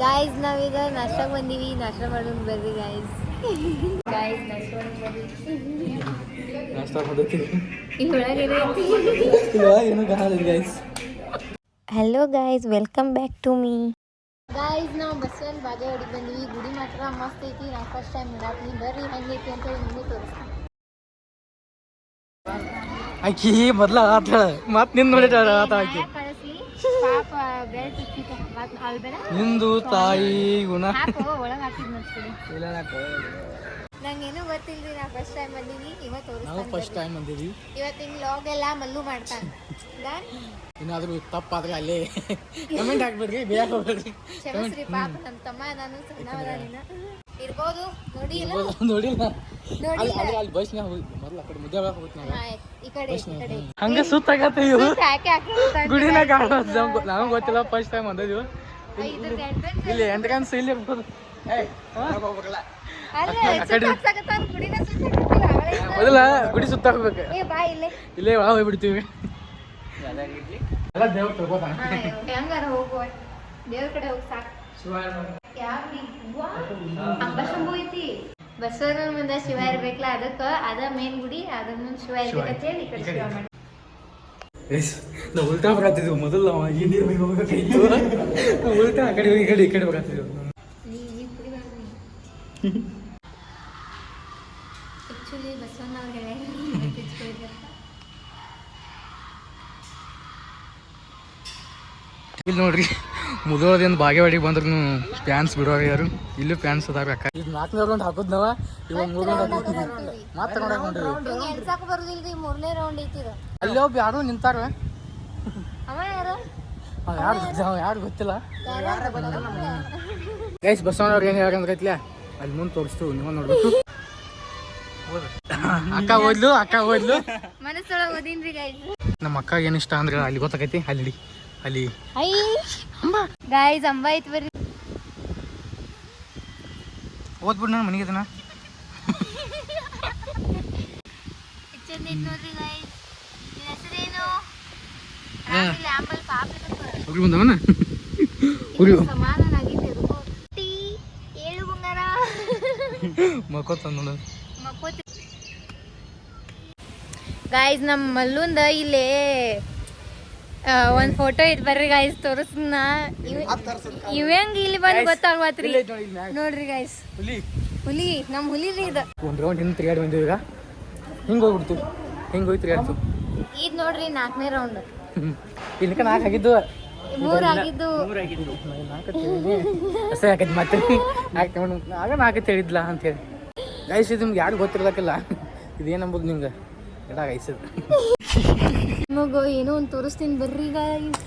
Guys ನಾವೀಗ ನಾಷ್ಟ ಬಂದೀವಿ, ನಾಷ್ಟ ಮಾಡೋಣ ಬರ್ರಿ ಗಾಯ್ಸ್. ಗಾಯ್ಸ್ ನಾಷ್ಟ ಮಾಡೋಣ ಬರ್ರಿ. ನಾಷ್ಟ ಮಾಡ್ತೀವಿ. Hello guys, welcome back to me. Guys ನಾವು ಬಸ್ಸಲ್ಲಿ ಬಾಗೇವಾಡಿಗೆ ಬಂದ್ವಿ. ಗುಡಿ ಮಾತ್ರ ಮಸ್ತ್ ಐತಿ. ನಾವು ಫಸ್ಟ್ ಟೈಮ್ ನೋಡಾತೀನಿ. ಬರ್ರಿ ಹೆಂಗೈತಿ ಅಂತ ಹೇಳಿ ನಿಮಗೂ ತೋರಿಸ್ತೀನಿ. ಆಕಿ ಮೊದ್ಲ ಆತ ಮತ್ ನಿಂದ ನೋಡಿ ಆತ ಆಕಿ ಪಾಪ ಬೆಲ್ಟ್ ನಿಂದು ತಾಯಿ ಗುಣ ಒಳಗೆ ಹಾಕಿದ್ ನಂಗೇನು ಗೊತ್ತಿಲ್ರಿ. ನಾ ಫಸ್ಟ್ ಟೈಮ್ ಬಂದೀನಿ. ಇವತ್ತು ತೋರಿಸ್ತೀನಿ. ಇವತ್ತಿನ ಲಾಗ್ ಎಲ್ಲ ಮಲ್ಲು ಮಾಡ್ತಾನೆ. ಏನಾದ್ರೂ ತಪ್ಪಾದ್ರೆ ಅಲ್ಲೇ ಕಮೆಂಟ್ ಹಾಕ್ಬೇಡ್ರಿ, ಬೇಗ ಹೋಗ್ಬೇಡ್ರಿ. ಕ್ಷಮಿಸ್ರಿ ಪಾಪ ನನ್ನ ತಮ್ಮ ನಾನು ಸಣ್ಣವದಾನಿನ ಇರ್ಬೋದು. ನೋಡಿಲ್ಲ ಅಲ್ಲಿ ಬಸ್ನ ಮೊದಲ ಕಡೆ ಮುದ್ದೆ ಹೋಗ್ತೀನಿ ಈ ಕಡೆ ಹಂಗ ಸುತ್ತಾಗತ್ತೆ ಇವು ಗುಡಿನ ಕಾಣೋದು ನಮಗೆ ಗೊತ್ತಿಲ್ಲ. ಫಸ್ಟ್ ಟೈಮ್ ಅಂದಿದ್ವಿ ಇಲ್ಲಿ ಎಂಟ್ರೆನ್ಸ್ ಇಲ್ಲಿ ಮೊದಲ ಗುಡಿ ಸುತ್ತ ಹೋಗ್ಬೇಕು. ಇಲ್ಲೇ ಒಳ ಹೋಗ್ಬಿಡ್ತೀವಿ. ಎಲ್ಲ ದೇವ್ರ ತಗೋತಾನ ಹೆಂಗಾರ ಹೋಗುವ ದೇವ್ರ ಕಡೆ ಹೋಗಿ ಸಾಕು. ಅಂಬಶಂಭು ಐತಿ. ಬಸವನ ಮುಂದೆ ಶಿವ ಇರ್ಬೇಕಲ್ಲ, ಅದಕ್ಕೆ ಅದ ಮೇನ್ ಗುಡಿ. ಅದ್ರ ಮುಂದೆ ಶಿವ ಇರ್ಬೇಕಂತ ಹೇಳಿ ಈ ಕಡೆ ಶಿವ ಮಾಡಿ ನಾವು ಉಲ್ಟಾ ಬರತ್ತಿದ್ವು. ಮೊದಲು ನಾವು ಈ ನೀರು ಹೋಗ್ಬೇಕಾಯ್ತು. ಉಲ್ಟಾ ಆ ಕಡೆ ಈ ಕಡೆ ಬರತ್ತಿದ್ವು. ಆಕ್ಚುಲಿ ಬಸವಣ್ಣ ಅವ್ರು ಹೇಳಿ ಇಲ್ಲಿ ನೋಡ್ರಿ, ಮುದೋಳದಿಂದ ಬಾಗೇವಾಡಿಗೆ ಬಂದ್ರು ಪ್ಯಾನ್ಸ್ ಬಿಡೋರು ಯಾರು. ಇಲ್ಲೂ ಪ್ಯಾನ್ಸ್ ಅದಾವ. ಅಕ್ಕ ಈಗ 4ನೇ ರೌಂಡ್ ಹಾಕೋದ್ ನಾವ, ಇವಾಗ 3 ರೌಂಡ್ ಮತ್ತೆ ಎಣ್ಸಾಕು ಬರುದಿಲ್ರಿ. 3ನೇ ರೌಂಡ್ ಐತಿದ. ಅಲ್ಲಿ ಒಬ್ಬ ಯಾರು ನಿಂತಾರ. ಅವ ಯಾರು ಯಾರು ಗೊತ್ತಿಲ್ಲ. ಗೈಸ್ ಬಸವಣ್ಣವ್ರು ಏನು ಹೇಳಂದ್ರೈತ್ಲ ಅಲ್ಲಿ ಮುಂದೆ ತೋರಿಸ್ತು, ನೀವು ನೋಡ್ಬೇಕು. ಅಕ್ಕ ಓದ್ಲು ಮನಸ್ಸೊಳಗೆ ಓದಿನ್ರಿ ಗೈಸ್. ನಮ್ಮ ಅಕ್ಕ ಏನು ಇಷ್ಟ ಅಂದ್ರೆ ಅಲ್ಲಿ ಗೊತ್ತಾಗೈತಿ. ಅಲ್ಲಿ ಗಾಯ್ಸ್ ಅಂಬ ಐತಿ ಬರ್ರಿ. ಓದ್ಬಿಡ್ ನಾನು ಮನೆಗೆ ಇದನ್ನ ನೋಡ್ರಿ ಗೈಸ್. ಹೆಸರೇನು? ಬಂದವನ ಸಮಾನನಾಗಿದೆ. ಏಳು ಬಂಗಾರ ಮಕ್ಕೋತ ನೋಡ. ಗಾಯ್ಸ್ ನಮ್ಮ ಮಲ್ಲುಂದ ಇಲ್ಲೇ ಒಂದ್ ಫೋಟೋ ಇಟ್ ಬರ್ರಿ ಗಾಯ್ಸ್, ತೋರಿಸ್ನ. ಇವಂಗ ಇಲ್ಲಿ ಬಂದು ಗೊತ್ತಾಗ್ವಾತ್ರಿ. ನೋಡ್ರಿ ಗಾಯ್ಸ್, ಹುಲಿ ನಮ್ ಹುಲಿ ರೀ ಇದು. ಒಂದ್ ರೌಂಡ್ ಹಿಂಗ್ ತಿರ್ಗಾಡಿ ಬಂದಿವಿ. ಈಗ ಹಿಂಗ್ ಹೋಗ್ಬಿಡ್ತು, ಹಿಂಗ್ ಹೋಗಿ ತಿರ್ಗಾಡ್ತು. ಇದ್ ನೋಡ್ರಿ 4ನೇ ರೌಂಡ್. ಇಲ್ಲಿಕ 4 ಆಗಿದ್ದು, 3 ಆಗಿದ್ದು. ಹಸೆ ಹಾಕೈತಿ ಮತ್ತೆ ಆಗ 4 ಹೇಳಿದ್ಲ ಅಂತ ಹೇಳಿ. ಗೈಸ್ ಇದು ನಿಮ್ಗೆ ಯಾರು ಗೊತ್ತಿರ್ಲಕ್ಕಿಲ್ಲ ಇದೇನಂಬುದು ನಿಮ್ಗೆ ಎಡ ಗೈಸದು. ನಿಮಗ ಏನೋ ಒಂದು ತೋರಿಸ್ತೀನಿ ಬರ್ರಿ ಗಾಯ್ಸ್.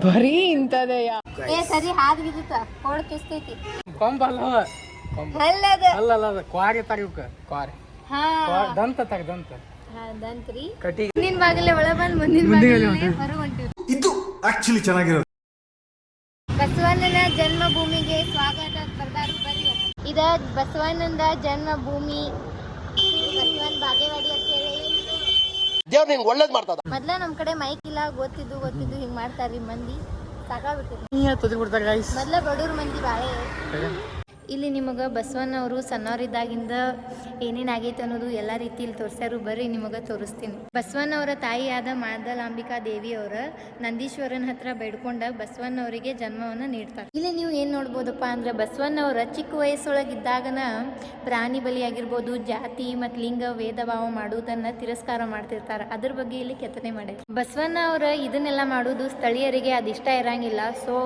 ಬರೀ ಇಂತದೆಯಾ ಸರಿ ಹಾದ್ ಬಿದ್ದಿತ್ತ ಕೋಡ್ ಕಿಸ್ತೈತಿ. ಕೊಂಬ ಅಲ್ಲ ಕ್ವಾರಿ ತರಕ ಕ್ವಾರಿ. ದಂತ ದಂತ್ರಿ ಕಟಿ. ಮುಂದಿನ ಬಾಗಿಲೇ ಒಳ ಬಂದ್ ಮುಂದಿನ ಬಾಗಿಲೇ ಹೊರ ಹೊಂಟಿವಿ. ಇದು ಆಕ್ಚುಲಿ ಚೆನ್ನಾಗಿರೋದು. ಬಸವಣ್ಣನ ಜನ್ಮಭೂಮಿಗೆ ಸ್ವಾಗತ ಬರ್ದಾರ ಬರ್ರಿ. ಇದ ಬಸವಣ್ಣನ ಜನ್ಮಭೂಮಿ, ಬಸವಣ್ಣ ಬಾಗೇವಾಡಿ ಅಂತ ಹೇಳಿ ದೇವ್ರು ನಿಂಗೆ ಒಳ್ಳೇದ್ ಮಾಡ್ತದ. ಮೊದ್ಲ ನಮ್ ಕಡೆ ಮೈಕ್ ಇಲ್ಲ, ಗೊತ್ತಿದ್ದು ಹಿಂಗ್ ಮಾಡ್ತಾರ್ರಿ ಮಂದಿ. ಸಾಕಾಗ್ಬಿಟ್ಟಿದೆ. ಮೊದ್ಲ ಬಡೂರ್ ಮಂದಿ ಬಾಳೆ. ಇಲ್ಲಿ ನಿಮಗೆ ಬಸವಣ್ಣವರು ಸಣ್ಣವರಿದ್ದಾಗಿಂದ ಏನೇನು ಆಗೈತೆ ಅನ್ನೋದು ಎಲ್ಲ ರೀತಿಯಲ್ಲಿ ತೋರಿಸ್ಯಾರು. ಬರ್ರಿ ನಿಮಗೆ ತೋರಿಸ್ತೀನಿ. ಬಸವಣ್ಣವರ ತಾಯಿಯಾದ ಮಾದಲಾಂಬಿಕಾ ದೇವಿಯವರ ನಂದೀಶ್ವರನ ಹತ್ರ ಬೇಡ್ಕೊಂಡ ಬಸವಣ್ಣವರಿಗೆ ಜನ್ಮವನ್ನು ನೀಡ್ತಾರೆ. ಇಲ್ಲಿ ನೀವು ಏನು ನೋಡ್ಬೋದಪ್ಪ ಅಂದ್ರೆ ಬಸವಣ್ಣವರ ಚಿಕ್ಕ ವಯಸ್ಸೊಳಗಿದ್ದಾಗನ ಪ್ರಾಣಿ ಬಲಿಯಾಗಿರ್ಬೋದು, ಜಾತಿ ಮತ್ತು ಲಿಂಗ ಭೇದ ಭಾವ ಮಾಡುವುದನ್ನು ತಿರಸ್ಕಾರ ಮಾಡ್ತಿರ್ತಾರೆ. ಅದ್ರ ಬಗ್ಗೆ ಇಲ್ಲಿ ಕೆತ್ತನೆ ಮಾಡಿದೆ. ಬಸವಣ್ಣ ಅವರ ಇದನ್ನೆಲ್ಲ ಮಾಡೋದು ಸ್ಥಳೀಯರಿಗೆ ಅದಿಷ್ಟ ಇರಂಗಿಲ್ಲ. ಸೊ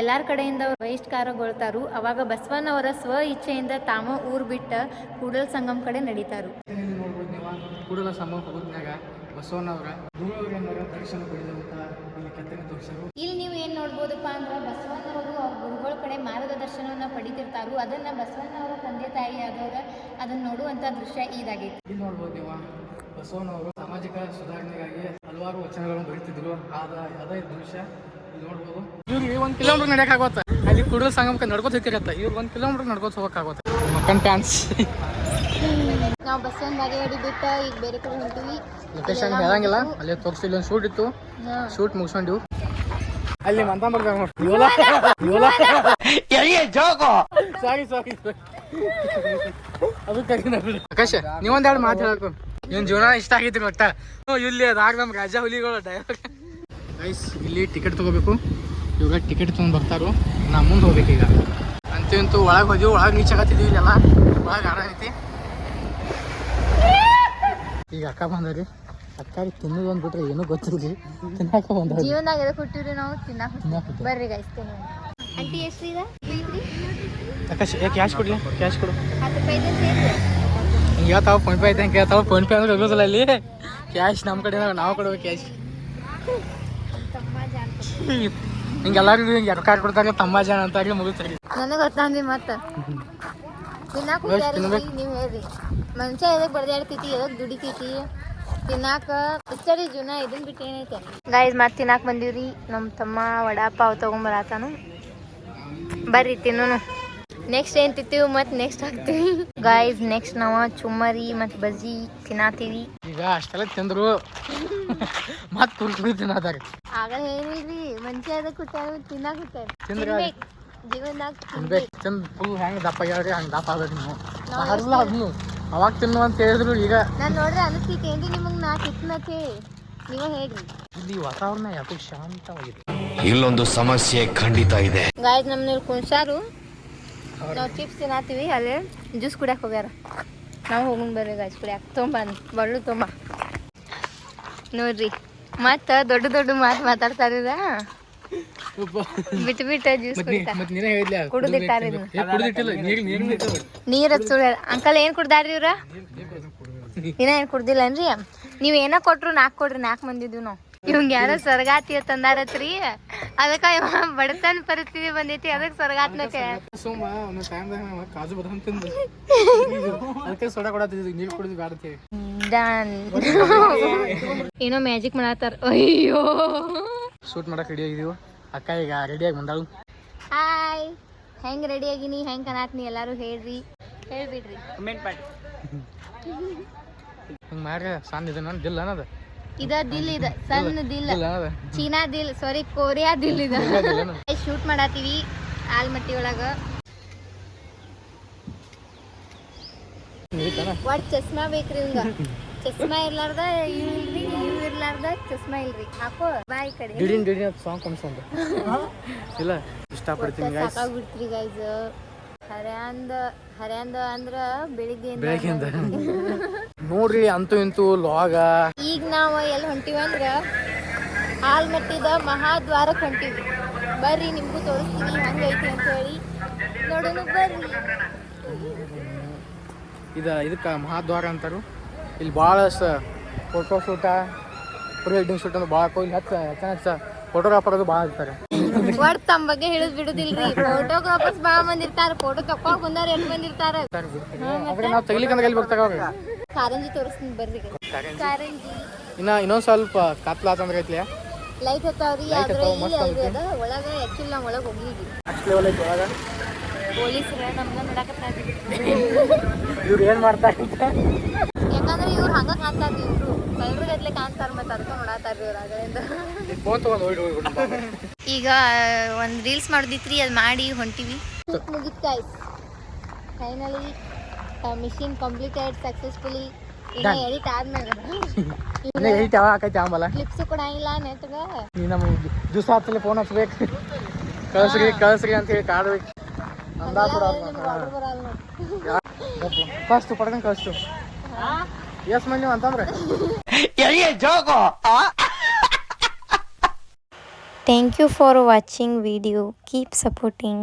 ಎಲ್ಲಾರ ಕಡೆಯಿಂದ ಬಹಿಷ್ಕಾರಗೊಳ್ತಾರು. ಅವಾಗ ಬಸವಣ್ಣ ಸ್ವ ಇಚ್ಛೆಯಿಂದ ತಾಮ ಊರ್ ಬಿಟ್ಟ ಕೂಡಲ ಸಂಗಮ್ ಕಡೆ ನಡೀತಾರು. ಕೂಡಲ ಸಂಗಮ ಹೋಗೋದ್ನಾಗ ಬಸವಣ್ಣವರ ದರ್ಶನ ಪಡೆದಂತ ಇಲ್ಲಿ ನೀವು ಏನ್ ನೋಡ್ಬೋದಪ್ಪ ಅಂದ್ರೆ ಬಸವಣ್ಣವರು ಅವ್ರ ಗುರುಗಳ ಕಡೆ ಮಾರ್ಗದರ್ಶನವನ್ನ ಪಡಿತಿರ್ತಾರು. ಅದನ್ನ ಬಸವಣ್ಣವರ ತಂದೆ ತಾಯಿ ಆದವ್ರ ಅದನ್ನ ನೋಡುವಂತ ದೃಶ್ಯ ಇದಾಗೈತಿ. ಇಲ್ಲಿ ನೋಡ್ಬೋದು ನೀವು ಬಸವಣ್ಣವರು ಸಾಮಾಜಿಕ ಸುಧಾರಣೆಗಾಗಿ ಹಲವಾರು ವಚನಗಳನ್ನು ಬರೀತಿದ್ರು. ಅದೇ ದೃಶ್ಯ ಇಲ್ಲಿ ನೋಡ್ಬೋದು. ಇವ್ರಿಗೆ 1 ಕಿಲೋಮೀಟರ್ ನಡೆಯಕ್ ಆಗೋತ್ತ. ಅಲ್ಲಿ ಕೂಡಲ ಸಂಗಮಕ್ಕೆ ನಡ್ಕೋತ ಹೋಗ್ತಿರತ್ತ. ಇವ್ರು 1 ಕಿಲೋಮೀಟರ್ ನಡ್ಕೋತ ಹೋಗಕ್ಕಾಗೋತ್ತೆ. ಮಕ್ಕನ್ ಪ್ಯಾನ್ಸ್. ನಾವು ಬಸವಣ್ಣ ಬಾಗೇವಾಡಿ ಬಿಟ್ಟ ಈಗ ಬೇರೆ ಕಡೆ ಹೊಂಟಿವಿ. ಲೊಕೇಶನ್ ಹೇಳಂಗಿಲ್ಲ, ಅಲ್ಲೇ ತೋರಿಸಿ. ಒಂದು ಶೂಟ್ ಇತ್ತು, ಶೂಟ್ ಮುಗಿಸ್ಕೊಂಡಿವು. ಅಲ್ಲಿ ಮಂತ ಬರ್ತಾರ ಸಾರಿ ಅದು ಆಕಾಶ ನೀವೊಂದೆರಡು ಮಾತು ಹೇಳಬೇಕು ನಿನ್ ಜೀವನ ಇಷ್ಟ ಆಗೈತಿ ಒಟ್ಟ ಇಲ್ಲಿ ಅದಾಗ ನಮ್ ರಾಜ ಹುಲಿಗಳು ಗೈಸ್ ಇಲ್ಲಿ ಟಿಕೆಟ್ ತಗೋಬೇಕು ಇವಾಗ ಟಿಕೆಟ್ ತೊಗೊಂಡು ಬರ್ತಾರೋ ನಾ ಮುಂದೆ ಹೋಗ್ಬೇಕು ಈಗ ಅಂತೂ ಒಳಗೆ ಹೋದ್ವಿ ಒಳಗೆ ರೀಚ್ ಆಗತ್ತಿದ್ವಿ ಇಲ್ಲೆಲ್ಲ ಒಳಗೆ ಆಡ ಐತಿ ಈಗ ಅಕ್ಕ ಬಂದ್ರಿ ಅಕ್ಕಾಗಿ ತಿನ್ನೋದು ಅಂದ್ಬಿಟ್ರೆ ಏನೂ ಗೊತ್ತಿಲ್ರಿ ತಿನ್ನಾಕ ಬಂದ ಜೀವನದಾಗ ಎದಕ್ಕೆ ಕೊಟ್ಟಿವ್ರಿ ನಾವು ತಿನ್ನಾಕ ಬರ್ರಿ ಗೈಸ್ ಆಂಟಿ ಎಷ್ಟು ಇದೆ ಆಕಾಶ ಕ್ಯಾಶ್ ಕೊಡ್ಲಿ ಕ್ಯಾಶ್ ಕೊಡು 10 ರೂಪಾಯಿ ಇದೆ ಸೇರಿ ಹಿಂಗೆ ಹೇಳ್ತಾವ ಫೋನ್ ಪೇ ಐತೆ ಹಂಗೆ ಹೇಳ್ತಾವ ಫೋನ್ ಪೇ ಅಂದ್ರೆ ಹೋಗೋದಿಲ್ಲ ಇಲ್ಲಿ ಕ್ಯಾಶ್ ನಮ್ಮ ಕಡೆ ನಾವು ಕೊಡ್ಬೇಕು ಕ್ಯಾಶ್ ಹಿಂಗೆ ಎಲ್ಲರಿಗೂ ಹಿಂಗೆ ರೊಕ್ಕ ಕೊಡ್ತಾರೆ ತಮ್ಮ ಜನ ಅಂತಾಗಿ ಮುಗಿಸ್ತಾರೆ ನನಗೆ ಗೊತ್ತಾಂದ್ರಿ ಮತ್ತೆ ತಿನ್ನಾಕ ನೀವು ಹೇಳ್ರಿ ಮನುಷ್ಯ ಎದಕ್ಕೆ ಬಡ್ದಾಡ್ತೈತಿ ಎದಕ್ಕೆ ದುಡಿತೈತಿ ತಿನ್ನಾಕ ಇಷ್ಟರಿ ಜೀವನ ಇದನ್ ಬಿಟ್ಟು ಏನೈತೆ ಗೈಸ್ ಮತ್ತೆ ತಿನ್ನಾಕ ಬಂದೀವ್ರಿ ನಮ್ಮ ತಮ್ಮ ವಡಾಪಾವ್ ತಗೊಂಬರತಾನು ಬರ್ರಿ ತಿನ್ನೋನು ನೆಕ್ಸ್ಟ್ ಏನ್ ತಿಂತೀವಿ ಮತ್ತೆ ನೆಕ್ಸ್ಟ್ ಹಾಕ್ತೀವಿ ಗೈಸ್ ನೆಕ್ಸ್ಟ್ ನಾವು ಚುಮ್ಮರಿ ಮತ್ತು ಬಜ್ಜಿ ತಿನ್ನತೀವಿ ಈಗ ಅಷ್ಟೆಲ್ಲ ತಿಂದ್ರು ಮತ್ತೆ ಕುರ್ಕುರಿ ತಿನ್ನತಾರೆ ಆಗ ಏನಿಲ್ರಿ ಮನುಷ್ಯ ಎದಕ್ಕೆ ಕೊಟ್ಟಾರ ತಿನ್ನಾಕ ಕೊಟ್ಟಾರ ಜೀವನದಾಗ ತಿನ್ಬೇಕು ತಿಂದು ಫುಲ್ ಹೆಂಗೆ ದಪ್ಪ ಆಗ್ಯಾವ್ರಿ ಹಂಗೆ ದಪ್ಪ ಆಗ್ಬೇಕು ನೀವು ಅಲ್ಲ ಅದನ್ನು ಅವಾಗ ತಿನ್ನು ಅಂತ ಹೇಳಿದ್ರು ಈಗ ನಾನು ನೋಡ್ರಿ ಅನಿಸ್ತೈತೆ ಏನ್ರಿ ನಿಮಗೆ ನಾ ತಿನ್ನತ್ತೆ ನೀವ ಹೇಳ್ರಿ ಇಲ್ಲಿ ವಾತಾವರಣ ಯಾಕೋ ಶಾಂತವಾಗಿದೆ ಇಲ್ಲೊಂದು ಸಮಸ್ಯೆ ಖಂಡಿತ ಇದೆ ಗಾಯ್ಸ್ ನಮ್ಮನೇಲಿ ಕುಣ್ಸಾರು ನಾವು ಚಿಪ್ಸ್ ತಿನ್ನತ್ತೀವಿ ಅಲ್ಲೇ ಜ್ಯೂಸ್ ಕುಡಿಯಕ್ಕೆ ಹೋಗ್ಯಾರ ನಾವು ಹೋಗೋಣ ಬರ್ರಿ ಗಾಯ್ಸ್ ಕುಡಿಯಕ್ಕೆ ತೊಂಬಂದು ಬಳ್ಳು ತೊಂಬ ನೋಡ್ರಿ ಮತ್ತು ದೊಡ್ಡ ದೊಡ್ಡ ಮಾತು ಮಾತಾಡ್ತಾರ ಬಿಟ್ಟು ಜ್ಯೂಸ್ ಕುಡಿದಿಟ್ಟಾರ ನೀರ್ ಅಂಕಲ್ ಏನ್ ಕುಡ್ದಾರ್ರಿ ಇವ್ರ ಇನ್ನ ಏನ್ ಕುಡ್ದಿಲ್ಲನ್ರಿ ನೀವ್ ಏನ ಕೊಟ್ರು 4 ಕೊಡ್ರಿ 4 ಮಂದಿದ್ವಿ ನಾವು ಇವಂಗ ಯಾರೋ ಸ್ವರ್ಗಾತಿ ತಂದಾರತ್ರಿ ಅದಕ್ಕ ಬಡತನ ಪರಿಸ್ಥಿತಿ ಬಂದೈತಿ ಅದಕ್ಕೆ ಸ್ವರ್ಗಾತ್ನಕ್ಕೆ ಕಾಜು ಬದಾಮ್ ತಿಂದು ಅದಕ್ಕೆ ಸೋಡಾ ಕೊಡತ್ತಿದ್ವಿ ನೀರು ಕುಡಿದು ಬ್ಯಾಡ್ತೀವಿ ಏನೋ ಮ್ಯಾಜಿಕ್ ಮಾಡತ್ತಾರ ಅಯ್ಯೋ ಶೂಟ್ ಮಾಡಕ್ ರೆಡಿ ಆಗಿದೀವಿ ಅಕ್ಕ ಈಗ ರೆಡಿಯಾಗಿ ಬಂದಾಳು ಹಾಯ್ ಹೆಂಗ್ ರೆಡಿ ಆಗಿನಿ ಹೆಂಗ್ ಕನಾತ್ನಿ ಎಲ್ಲಾರು ಹೇಳ್ಬಿಡ್ರಿ ಕಮೆಂಟ್ ಮಾಡಿ ಹಿಂಗೆ ಮಾಡ್ರಿ ಸಣ್ಣ ಇದು ನನ್ನ ದಿಲ್ ಅನ್ನೋದು ಇದ ದಿಲ್ ಇದ ಸಣ್ಣ ದಿಲ್ ಚೀನಾ ದಿಲ್ ಸಾರಿ ಕೊರಿಯಾ ದಿಲ್ ಇದ ಶೂಟ್ ಮಾಡತ್ತೀವಿ ಆಲ್ಮಟ್ಟಿ ಒಳಗ ಒಟ್ ಚಸ್ಮಾ ಬೇಕ್ರಿ ಇವಂಗ ಚಸ್ಮಾ ಇರ್ಲಾರ್ದ ಇಲ್ರಿ ಇವ್ ಇರ್ಲಾರ್ದ ಚಸ್ಮಾ ಇಲ್ರಿ ಹಾಕೋ ಬಾಯ್ ಕಡೆ ಡಿಡಿನ್ ಡಿಡಿನ್ ಸಾಂಗ್ ಕಮ್ಸೊಂದು ಇಲ್ಲ ಇಷ್ಟಪಡ್ತೀನಿ ಗೈಸ್ ಸಾಕಾಗ್ಬಿಡ್ತ್ರಿ ಗೈಸ್ ಹರ್ಯಾಂದ ಅಂದ್ರ ಬೆಳಿಗ್ಗೆಯಿಂದ ನೋಡ್ರಿ ಅಂತೂ ಇಂತೂ ಲಾಗ ಈಗ ನಾವು ಎಲ್ಲಿ ಹೊಂಟಿವಿ ಅಂದ್ರ ಆಲ್ಮಟ್ಟಿದ ಮಹಾದ್ವಾರಕ್ಕೆ ಹೊಂಟಿವಿ ಬರ್ರಿ ನಿಮ್ಗೂ ತೋರಿಸ್ತೀನಿ ಹಂಗೈತಿ ಅಂತ ಹೇಳಿ ನೋಡೋಣ ಬರ್ರಿ ಇದಕ್ಕೆ ಮಹಾದ್ವಾರ ಅಂತಾರು ಇಲ್ಲಿ ಭಾಳ photo shoot pre wedding shoot ಅಂದ್ರೆ ಭಾಳ ಇಲ್ಲಿ ಹೆಚ್ಚ ಫೋಟೋಗ್ರಾಫರ್ ಅದು ಭಾಳ ಇರ್ತಾರೆ ಒಟ್ ತಮ್ಮ ಬಗ್ಗೆ ಹೇಳಿದ್ ಬಿಡುದಿಲ್ರಿ ಫೋಟೋಗ್ರಾಫರ್ಸ್ ಭಾಳ ಮಂದಿ ಇರ್ತಾರ ಫೋಟೋ ತಕ್ಕೊಳಕ್ ಬಂದಾರ ಎಷ್ಟು ಮಂದಿ ಇರ್ತಾರ ನಾವು ತೆಗಿಲಿಕ್ಕಂದ್ರೆ ಎಲ್ಲಿ ಬರ್ತಾಗ ಕಾರಂಜಿ ತೋರಿಸ್ತೀನಿ ಬರ್ರಿ ಕಾರಂಜಿ ಇನ್ನೊಂದ್ ಸ್ವಲ್ಪ ಕತ್ಲಾತಂದ್ರೆ ಐತ್ಲಿ ಲೈಟ್ ಹತ್ತಾವ್ರಿ ಆದ್ರೆ ಇಲ್ಲಿ ಅದ ಒಳಗ ಆಕ್ಚುಲಿ ನಾವು ಒಳಗೆ ಹೋಗಿದ್ವಿ ಪೊಲೀಸರ ನಮ್ಗ ನೋಡಕತ್ತಾರ ಇವ್ರು ಏನ್ ಮಾಡ್ತಾರ ಯಾಕಂದ್ರೆ ಇವ್ರು ಹಂಗ ಕಾಣ್ತಾರ್ರಿ ಇವ್ರು ಕಳ್ಳರುಗತ್ಲೆ ಕಾಣ್ತಾರ ಮತ್ತೆ ಅದಕ್ಕೆ ನೋಡತ್ತಾರ್ರಿ ಇವ್ರು ಅದರಿಂದ ಈಗ ಒಂದ್ ರೀಲ್ಸ್ ಮಾಡೋದಿತ್ರಿ ಅದ್ ಮಾಡಿ ಹೊಂಟಿವಿ ಮುಗಿತ್ guys finally mission completed successfully ಇನ್ನ ಎಡಿಟ್ ಆದ್ಮೇಲೆ ಕ್ಲಿಪ್ಸ್ ಕೂಡ ಇಲ್ಲ ನೆಟ್ಗ ನಮ್ಮ ಜ್ಯೂಸ್ ಹಾಕ್ತಲೆ ಫೋನ್ ಹಚ್ಬೇಕು ಕಳ್ಸ್ರಿ ಅಂತ ಹೇಳಿ ಕಾಡ್ಬೇಕು ಫಸ್ಟ್ ಪಡ್ಕೊಂಡು ಕಳಿಸ್ತು ಎಸ್ ಮಂದಿ ಅಂತಂದ್ರೆ Thank you for watching video. Keep supporting.